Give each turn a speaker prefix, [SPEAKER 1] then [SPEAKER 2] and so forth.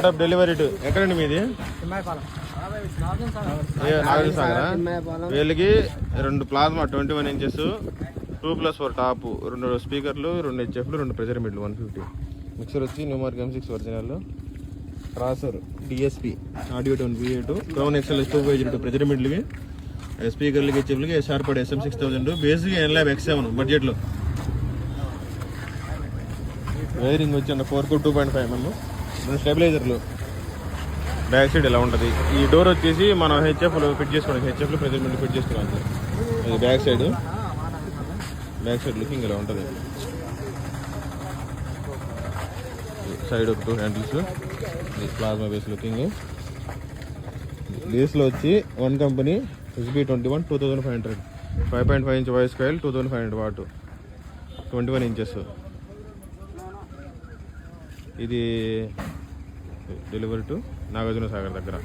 [SPEAKER 1] Setup delivery to ఎక్కడండి మీది? నాగార్జున సాగరా? వీళ్ళకి 2 ప్లాస్మా 21 ఇంచెస్ 2+4 టాప్, 2 స్పీకర్లు, 2 హెచ్ఎఫ్లు, 2 ప్రెజర్ మిడ్లు 150. మిక్సర్ వచ్చి న్యూమార్క్ M6 ఒరిజినల్. Tracer DSP audio tone V8, Crown XL 252 pressure మిడ్లకి, స్పీకర్లకి హెచ్ఎఫ్లకి షార్పడ్ SM6000, బేసిక్గా NLab X7 బడ్జెట్లో. వైరింగ్ వచ్చి 4 కు 2.5 mm, 2 స్టెబిలైజర్లు. బ్యాక్ సైడ్ ఇలా ఉంటుంది. ఈ డోర్ వచ్చేసి మనం హెచ్ఎఫ్లు ఫిట్ చేసుకోవడానికి, హెచ్ఎఫ్లు ప్రెజర్ మిడ్లు ఫిట్ చేసుకోవడానికి. ఇది బ్యాక్ సైడ్ లుకింగ్ ఇలా ఉంటుంది. సైడ్ ఒక 2 హ్యాండిల్స్, ప్లాస్మా బేస్ లుకింగ్. బేస్లో వచ్చి 1 company SB21 2500, 5.5 inch voice coil, 2500 what, 21 inches. ఇది డెలివరీ టు నాగార్జున సాగర్ దగ్గర.